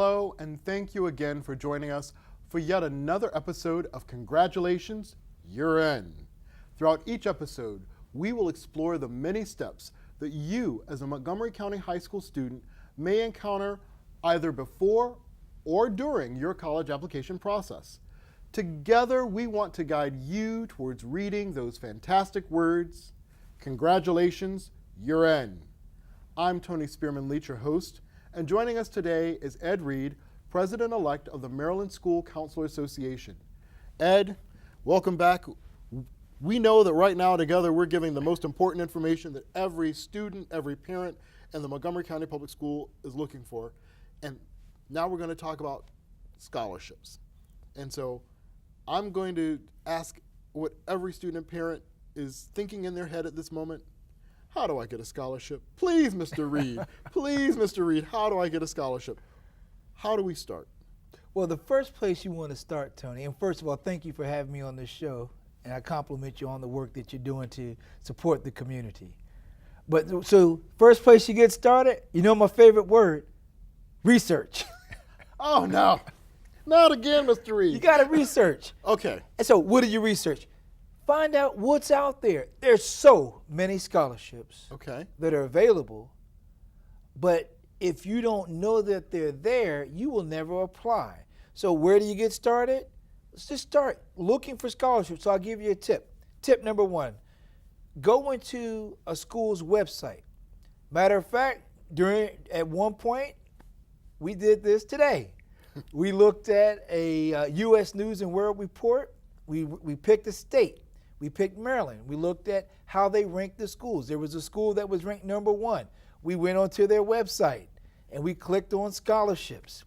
Hello, and thank you again for joining us for yet another episode of Congratulations, You're In. Throughout each episode, we will explore the many steps that you, as a Montgomery County High School student, may encounter either before or during your college application process. Together, we want to guide you towards reading those fantastic words, Congratulations, You're In. I'm Tony Spearman-Leach, your host, and joining us today is Ed Reed, President-elect of the Maryland School Counselor Association. Ed, welcome back. We know that right now together we're giving the most important information that every student, every parent in the Montgomery County Public School is looking for. And now we're going to talk about scholarships. And so I'm going to ask what every student and parent is thinking in their head at this moment. How do I get a scholarship? Please, Mr. Reed. Please, Mr. Reed, how do I get a scholarship? How do we start? Well, the first place you want to start, Tony, and first of all, thank you for having me on this show, and I compliment you on the work that you're doing to support the community. But so first place you get started, you know my favorite word, research. Oh, no. Not again, Mr. Reed. You got to research. Okay. And so what do you research? Find out what's out there. There's so many scholarships that are available, but if you don't know that they're there, you will never apply. So where do you get started? Let's just start looking for scholarships. So I'll give you a tip. Tip number one, go into a school's website. Matter of fact, at one point, we did this today. We looked at a U.S. News and World Report. We picked a state. We picked Maryland. We looked at how they ranked the schools. There was a school that was ranked number one. We went onto their website and we clicked on scholarships.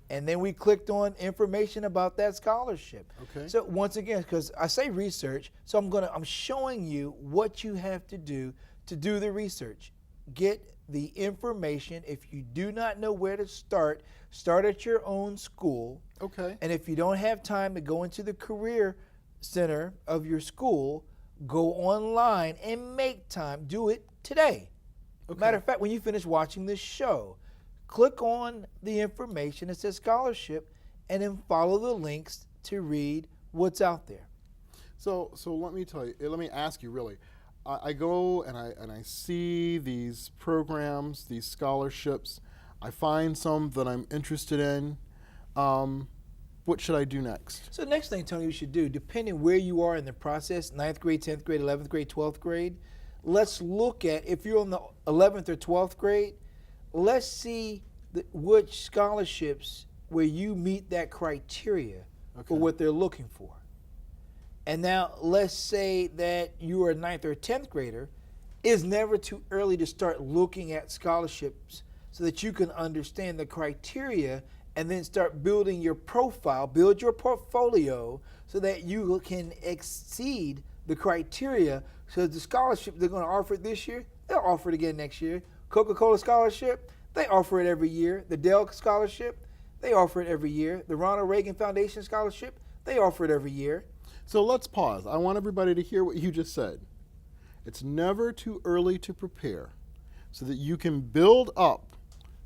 And then we clicked on information about that scholarship. Okay. So once again, because I say research, so I'm showing you what you have to do the research. Get the information. If you do not know where to start at your own school. Okay. And if you don't have time to go into the career center of your school, go online and make time. Do it today. Okay. Matter of fact, when you finish watching this show, click on the information that says scholarship and then follow the links to read what's out there. So let me ask you really. I go and I see these programs, these scholarships. I find some that I'm interested in. What should I do next? So the next thing, Tony, you should do, depending where you are in the process, 9th grade, 10th grade, 11th grade, 12th grade, let's look at, if you're on the 11th or 12th grade, let's see which scholarships where you meet that criteria for what they're looking for. And now let's say that you are a 9th or 10th grader. It's never too early to start looking at scholarships so that you can understand the criteria and then start building your profile, build your portfolio so that you can exceed the criteria. So the scholarship they're going to offer it this year, they'll offer it again next year. Coca-Cola scholarship, they offer it every year. The Dell scholarship, they offer it every year. The Ronald Reagan Foundation scholarship, they offer it every year. So let's pause. I want everybody to hear what you just said. It's never too early to prepare so that you can build up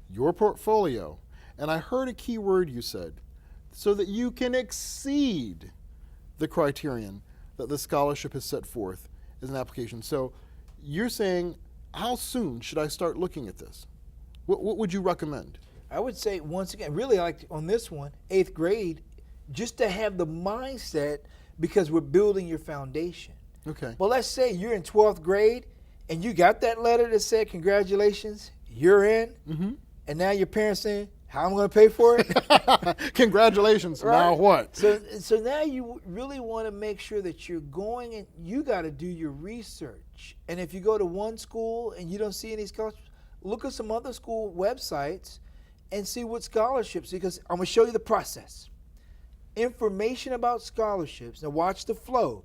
your portfolio. And I heard a key word you said, so that you can exceed the criterion that the scholarship has set forth as an application. So you're saying, how soon should I start looking at this? What would you recommend? I would say, once again, really like on this one, 8th grade, just to have the mindset because we're building your foundation. Okay. But let's say you're in 12th grade and you got that letter that said, congratulations, you're in. Mm-hmm. And now your parents saying, how am I going to pay for it? Congratulations. Right? Now what? So now you really want to make sure that you're going and you got to do your research. And if you go to one school and you don't see any scholarships, look at some other school websites and see what scholarships, because I'm going to show you the process. Information about scholarships. Now watch the flow.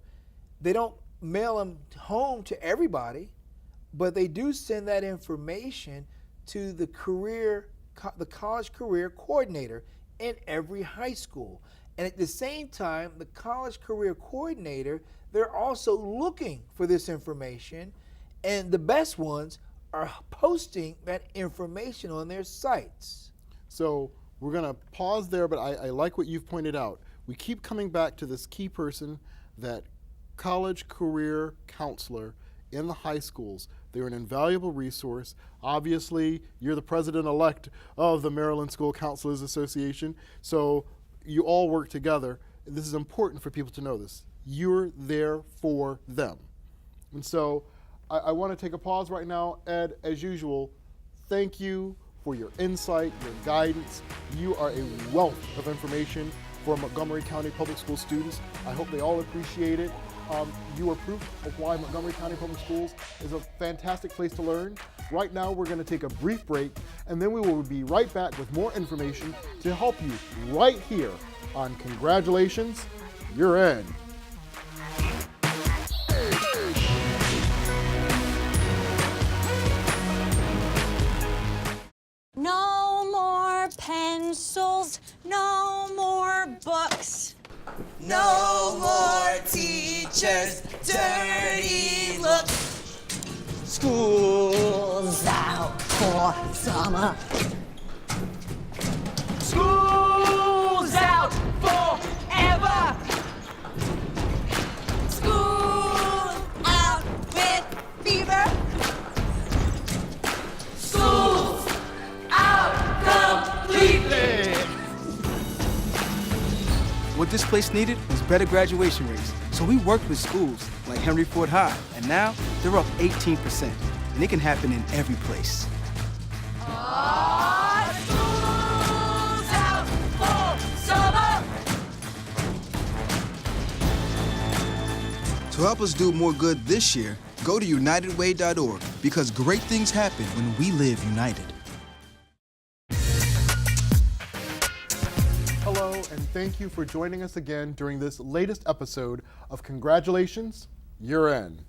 They don't mail them home to everybody, but they do send that information to the college career coordinator in every high school. And at the same time, the college career coordinator, they're also looking for this information, and the best ones are posting that information on their sites. So we're going to pause there, but I like what you've pointed out. We keep coming back to this key person, that college career counselor in the high schools. They're an invaluable resource. Obviously, you're the president-elect of the Maryland School Counselors Association, so you all work together. This is important for people to know this. You're there for them. And so I want to take a pause right now. Ed, as usual, thank you for your insight, your guidance. You are a wealth of information for Montgomery County Public School students. I hope they all appreciate it. You are proof of why Montgomery County Public Schools is a fantastic place to learn. Right now, we're going to take a brief break, and then we will be right back with more information to help you right here on Congratulations, You're In. No more pencils, no more books. No more teachers' dirty looks. School's out for summer. School's out forever. School's out with fever. School's out completely. What this place needed was better graduation rates. So we worked with schools like Henry Ford High, and now they're up 18%. And it can happen in every place. School's out for summer. To help us do more good this year, go to unitedway.org, because great things happen when we live united. Hello, and thank you for joining us again during this latest episode of Congratulations, You're In.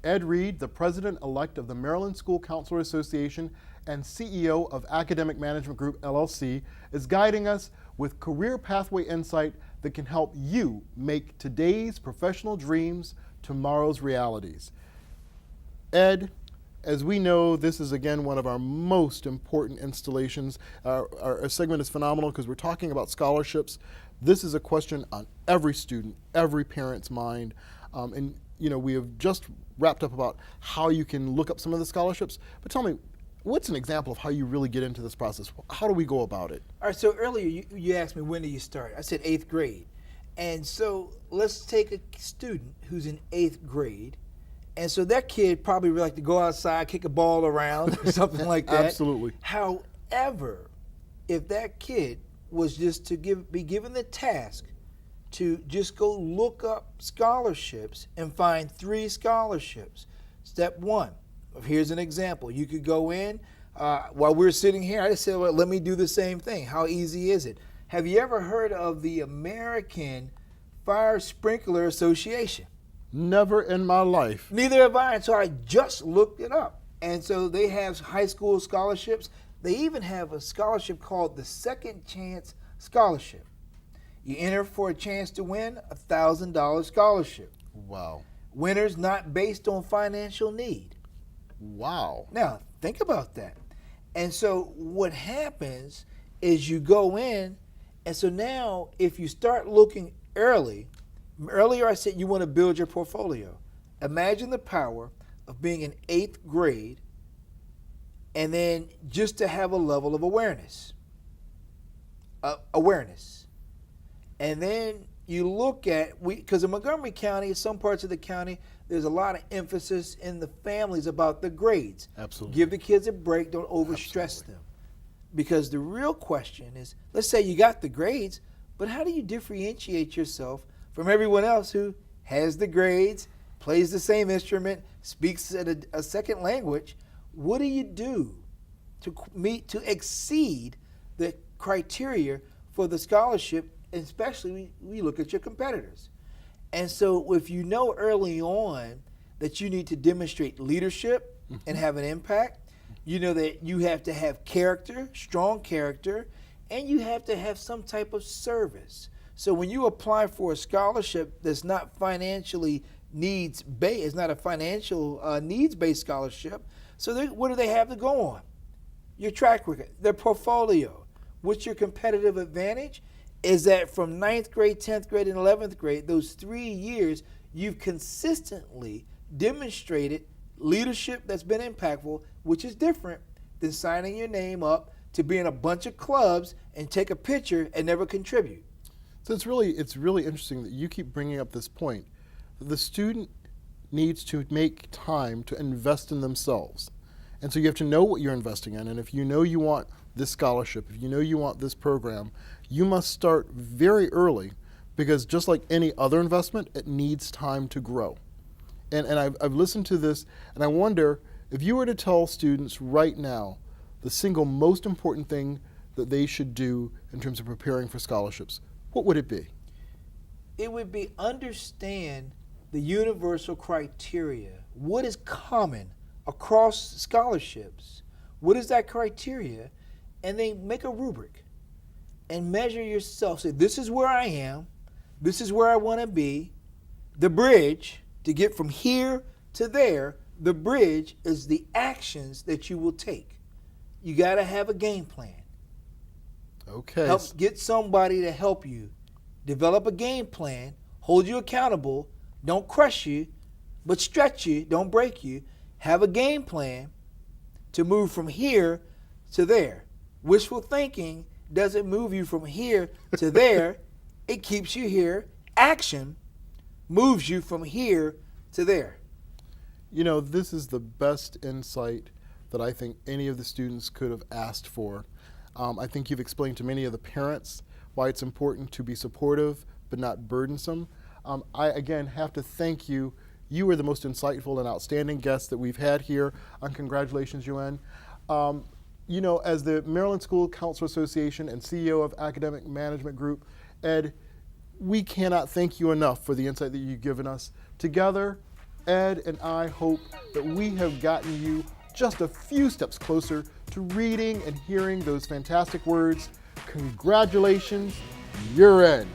Ed Reed, the president-elect of the Maryland School Counselor Association and CEO of Academic Management Group, LLC, is guiding us with career pathway insight that can help you make today's professional dreams tomorrow's realities. Ed, as we know, this is again one of our most important installations. Our segment is phenomenal because we're talking about scholarships. This is a question on every student, every parent's mind. And you know, we have just wrapped up about how you can look up some of the scholarships. But tell me, what's an example of how you really get into this process? How do we go about it? All right, so earlier you asked me when do you start. I said 8th grade. And so let's take a student who's in 8th grade. And so that kid probably would like to go outside, kick a ball around or something like that. Absolutely. However, if that kid was just to be given the task to just go look up scholarships and find 3 scholarships. Step 1, here's an example. You could go in, while we're sitting here, I just said, well, let me do the same thing. How easy is it? Have you ever heard of the American Fire Sprinkler Association? Never in my life. Neither have I, and so I just looked it up. And so they have high school scholarships. They even have a scholarship called the Second Chance Scholarship. You enter for a chance to win a $1,000 scholarship. Wow. Winners not based on financial need. Wow. Now, think about that. And so what happens is you go in, and so now if you start looking earlier I said you want to build your portfolio. Imagine the power of being in 8th grade and then just to have a level of awareness. And then you look at, because in Montgomery County, some parts of the county, there's a lot of emphasis in the families about the grades. Absolutely. Give the kids a break, don't overstress them. Because the real question is, let's say you got the grades, but how do you differentiate yourself from everyone else who has the grades, plays the same instrument, speaks a second language? What do you do to exceed the criteria for the scholarship? Especially we look at your competitors. And so if you know early on that you need to demonstrate leadership and have an impact, you know that you have to have character, strong character, and you have to have some type of service. So when you apply for a scholarship that's not financially needs-based, it's not a financial needs-based scholarship, so what do they have to go on? Your track record, their portfolio. What's your competitive advantage? Is that from 9th grade, 10th grade, and 11th grade, those 3 years, you've consistently demonstrated leadership that's been impactful, which is different than signing your name up to be in a bunch of clubs and take a picture and never contribute. So it's really interesting that you keep bringing up this point. The student needs to make time to invest in themselves. And so you have to know what you're investing in. And if you know you want this scholarship, if you know you want this program, you must start very early, because just like any other investment, it needs time to grow. And I've listened to this, and I wonder if you were to tell students right now the single most important thing that they should do in terms of preparing for scholarships, what would it be? It would be understand the universal criteria. What is common across scholarships? What is that criteria? And then make a rubric and measure yourself. Say, this is where I am. This is where I want to be. The bridge to get from here to there, the bridge is the actions that you will take. You got to have a game plan. Okay. Help get somebody to help you. Develop a game plan. Hold you accountable. Don't crush you, but stretch you. Don't break you. Have a game plan to move from here to there. Wishful thinking doesn't move you from here to there. It keeps you here. Action moves you from here to there. You know, this is the best insight that I think any of the students could have asked for. I think you've explained to many of the parents why it's important to be supportive but not burdensome. I, again, have to thank you. You were the most insightful and outstanding guest that we've had here on Congratulations, UN. You know, as the Maryland School Counselor Association and CEO of Academic Management Group, Ed, we cannot thank you enough for the insight that you've given us. Together, Ed and I hope that we have gotten you just a few steps closer to reading and hearing those fantastic words. Congratulations, you're in.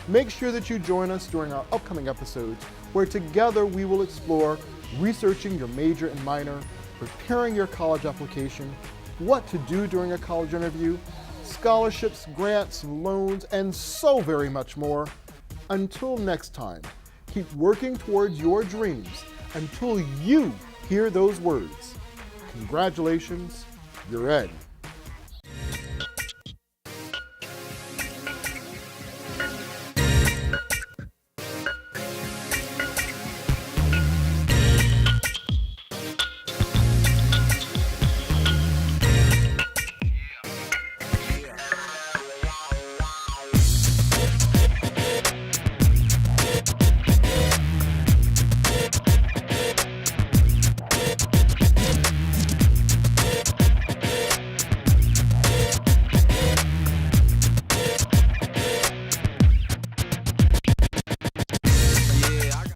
Make sure that you join us during our upcoming episodes, where together we will explore researching your major and minor, preparing your college application, what to do during a college interview, scholarships, grants, loans, and so very much more. Until next time, keep working towards your dreams until you hear those words. Congratulations, you're in.